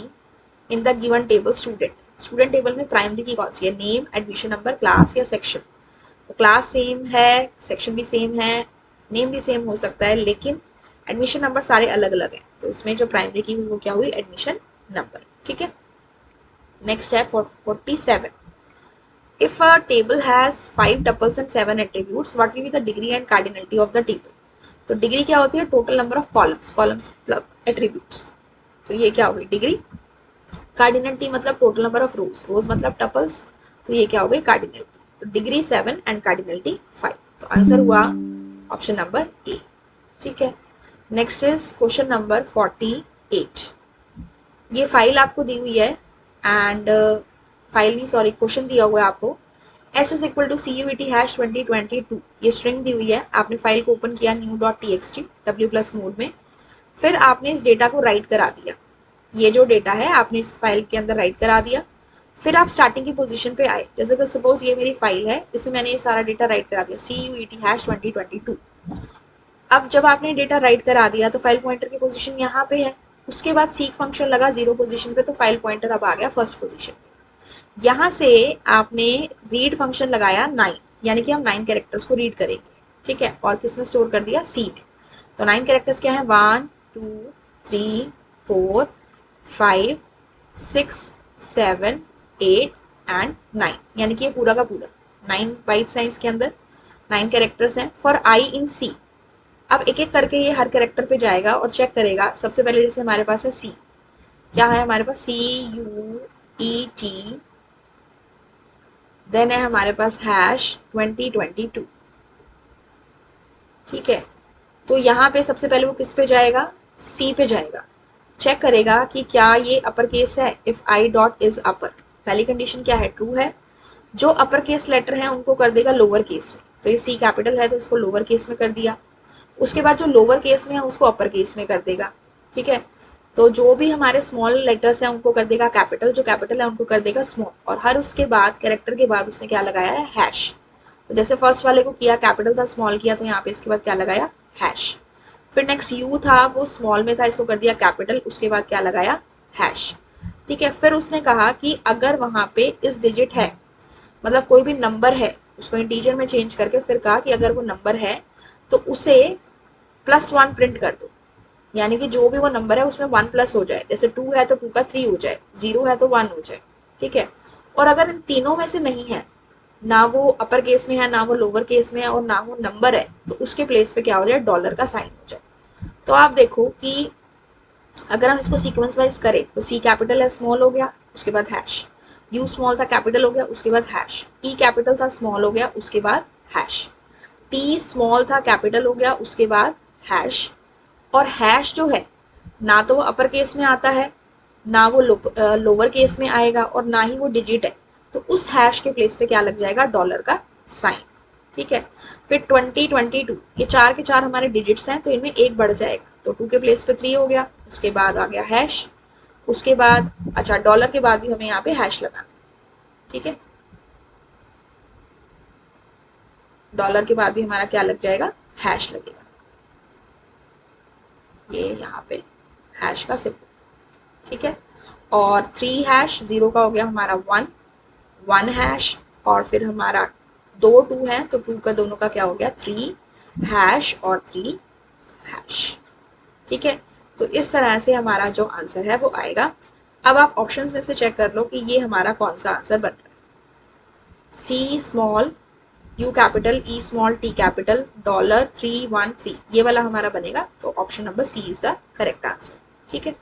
in the given table student. Student table में प्राइमरी की कौन सी है, नेम, एडमिशन नंबर, क्लास या सेक्शन। तो क्लास सेम है, सेक्शन भी सेम है, नेम भी सेम हो सकता है, लेकिन एडमिशन नंबर सारे अलग अलग हैं। तो इसमें जो प्राइमरी की हुई वो क्या हुई, एडमिशन नंबर। ठीक है, नेक्स्ट है 47। If a table has 5 tuples and 7 attributes, what will be the degree and cardinality of the table? तो डिग्री क्या होती है, total number of columns, columns मतलब एट्रीब्यूट्स। तो ये क्या होगी, डिग्री। कार्डिनलिटी मतलब टोटल नंबर ऑफ रोज, रोज मतलब टपल्स, तो ये क्या हो गई, कार्डिनलिटी। तो डिग्री 7 एंड कार्डिनलिटी 5। तो आंसर हुआ ऑप्शन नंबर ए। ठीक है, नेक्स्ट इज क्वेश्चन नंबर 48। ये फाइल आपको दी हुई है एंड फाइल नहीं सॉरी क्वेश्चन दिया हुआ है आपको, S is equal to C U T hash 2022, ये स्ट्रिंग दी हुई है, आपने फाइल को ओपन किया new dot T x T W plus mode में, फिर आपने इस डेटा को राइट करा दिया, ये जो डेटा है आपने इस फाइल के अंदर राइट करा दिया, फिर आप स्टार्टिंग की पोजीशन पे आए, जैसे कि सपोज ये मेरी फाइल है, इसमें मैंने ये सारा डेटा राइट करा दिया सी यू टी हैश 2022। अब जब आपने डेटा राइट करा दिया तो फाइल पॉइंटर की पोजीशन यहाँ पे है, उसके बाद सीक फंक्शन लगा 0 पोजीशन पे, तो फाइल पॉइंटर अब आ गया फर्स्ट पोजीशन पे। यहाँ से आपने रीड फंक्शन लगाया 9, यानी कि हम 9 कैरेक्टर्स को रीड करेंगे, ठीक है, और किस में स्टोर कर दिया, सी में। तो 9 कैरेक्टर्स क्या है, 1 2 3 4 5 6 7 8 एंड 9, यानी कि ये पूरा का पूरा 9 बाइट्स हैं, इसके अंदर 9 कैरेक्टर्स हैं फॉर आई इन सी। अब एक एक करके ये हर कैरेक्टर पे जाएगा और चेक करेगा। सबसे पहले जैसे हमारे पास है सी, क्या है हमारे पास, सी यू ई टी, देन है हमारे पास हैश 2022, ठीक है। तो यहाँ पे सबसे पहले वो किस पे जाएगा, सी पे जाएगा, चेक करेगा कि क्या ये अपर केस है, if I dot is upper, पहली कंडीशन क्या है, ट्रू है। जो अपर केस लेटर हैं उनको कर देगा लोअर केस में, तो ये सी कैपिटल है तो उसको लोअर केस में कर दिया। उसके बाद जो लोअर केस में है उसको अपर केस में कर देगा, ठीक है। तो जो भी हमारे स्मॉल लेटर्स हैं उनको कर देगा कैपिटल, जो कैपिटल है उनको कर देगा स्मॉल, और हर उसके बाद कैरेक्टर के बाद उसने क्या लगाया है, हैश। तो जैसे फर्स्ट वाले को किया कैपिटल था, स्मॉल किया, तो यहाँ पे इसके बाद क्या लगाया, हैश। फिर नेक्स्ट यू था, वो स्मॉल में था, इसको कर दिया कैपिटल, उसके बाद क्या लगाया, हैश, ठीक है। फिर उसने कहा कि अगर वहां पे इस डिजिट है, मतलब कोई भी नंबर है, उसको इंटीजर में चेंज करके फिर कहा कि अगर वो नंबर है तो उसे +1 प्रिंट कर दो, यानी कि जो भी वो नंबर है उसमें 1 प्लस हो जाए, जैसे 2 है तो 2 का 3 हो जाए, 0 है तो 1 हो जाए, ठीक है। और अगर इन तीनों में से नहीं है, ना वो अपर केस में है, ना वो लोअर केस में है, और ना वो नंबर है, तो उसके प्लेस पे क्या हो जाए, डॉलर का साइन हो जाए। तो आप देखो कि अगर हम इसको सीक्वेंस वाइज करें तो सी कैपिटल है, स्मॉल हो गया, उसके बाद हैश, यू स्मॉल था कैपिटल हो गया, उसके बाद हैश, ई कैपिटल था स्मॉल हो गया, उसके बाद हैश, टी स्मॉल था कैपिटल हो गया, उसके बाद हैश। और हैश जो है ना तो वो अपर केस में आता है, ना वो लोअर केस में आएगा, और ना ही वो डिजिट है, तो उस हैश के प्लेस पे क्या लग जाएगा, डॉलर का साइन, ठीक है। फिर 2022, ये चार के चार हमारे डिजिट्स हैं तो इनमें एक बढ़ जाएगा, तो 2 के प्लेस पे 3 हो गया, उसके बाद आ गया हैश, उसके बाद अच्छा डॉलर के बाद भी हमें यहाँ पे हैश लगाना, ठीक है। डॉलर के बाद भी हमारा क्या लग जाएगा, हैश लगेगा, ये यहाँ पे हैश का सिंबल, ठीक है। और 3 हैश, 0 का हो गया हमारा 1, 1 हैश, और फिर हमारा 2 2 है तो 2 का दोनों का क्या हो गया, 3 हैश और 3 हैश, ठीक है। तो इस तरह से हमारा जो आंसर है वो आएगा। अब आप ऑप्शंस में से चेक कर लो कि ये हमारा कौन सा आंसर बन रहा है, C small, U capital, E small, T capital, dollar 313, ये वाला हमारा बनेगा, तो option number C is the correct answer, ठीक है।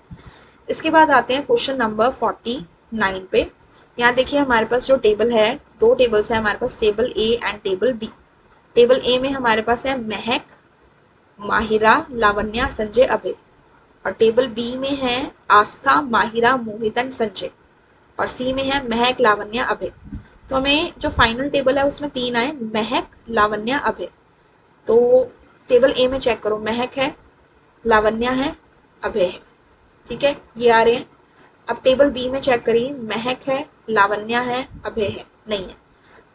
इसके बाद आते हैं क्वेश्चन नंबर 49 पे। यहाँ देखिए हमारे पास जो टेबल है, दो टेबल्स है हमारे पास, table A and table B. Table A में हमारे पास है महक, माहिरा, लावण्या, संजय, अभय, और टेबल बी में है आस्था, माहिरा, मोहित एंड संजय, और सी में है महक, लावण्या, अभय। तो हमें जो फाइनल टेबल है उसमें 3 आए, महक, लावण्या, अभय। तो टेबल ए में चेक करो, महक है, लावण्या है, अभय है, ठीक है, ये आ रहे हैं। अब टेबल बी में चेक करिए, महक है, लावण्या है, अभय है, नहीं है,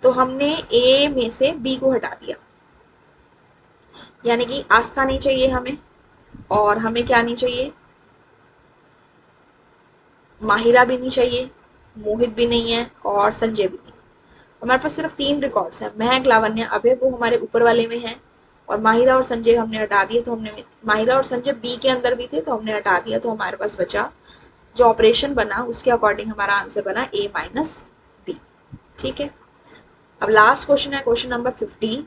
तो हमने ए में से बी को हटा दिया, यानी कि आस्था नहीं चाहिए हमें, और हमें क्या नहीं चाहिए, माहिरा भी नहीं चाहिए, मोहित भी नहीं है, और संजय भी नहीं। हमारे पास सिर्फ 3 रिकॉर्ड्स हैं, महक, लावण्या, अभय, वो हमारे ऊपर वाले में है, और माहिरा और संजय हमने हटा दिए, तो हमने माहिरा और संजय बी के अंदर भी थे तो हमने हटा दिया, तो हमारे पास बचा जो ऑपरेशन बना उसके अकॉर्डिंग हमारा आंसर बना a माइनस बी, ठीक है। अब लास्ट क्वेश्चन है क्वेश्चन नंबर 50।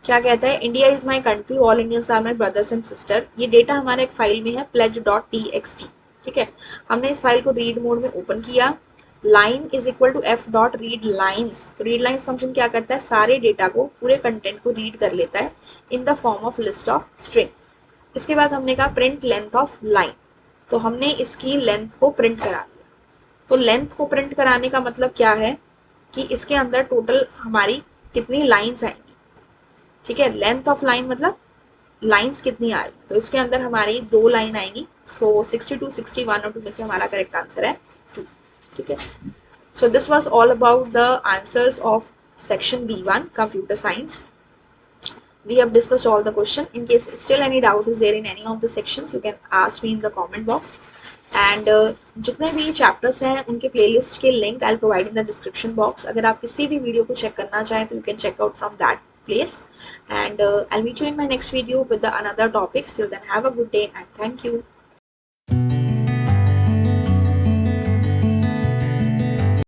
क्या कहता है, India is my country, all Indians are my brothers and sister. ये डेटा हमारे एक फाइल में है pledge.txt, ठीक है। हमने इस फाइल को रीड मोड में ओपन किया, line is equal to f dot read lines. तो रीड लाइन्स फंक्शन क्या करता है, सारे डेटा को, पूरे कंटेंट को रीड कर लेता है इन the form of list of string. इसके बाद हमने कहा प्रिंट लेंथ ऑफ लाइन, तो हमने इसकी लेंथ को प्रिंट करा दिया, तो लेंथ को प्रिंट कराने का मतलब क्या है कि इसके अंदर टोटल हमारी कितनी लाइंस आएंगी, ठीक है। लेंथ ऑफ लाइन मतलब लाइंस कितनी आ रही है, तो इसके अंदर हमारी 2 लाइन आएंगी। सो 62, 61 और 2 में से हमारा करेक्ट आंसर है 2, ठीक है। So this was all about the answers of section B1 computer science. We have discussed all the question. In case still any doubt is there in any of the sections, you can ask me in the comment box. And जितने भी chapters हैं उनके playlist के link I provide in the description box. अगर आप किसी भी video को चेक करना चाहें तो you can check out from that place. And I'll meet you in my next video with the another topic. Till then, have a good day and thank you.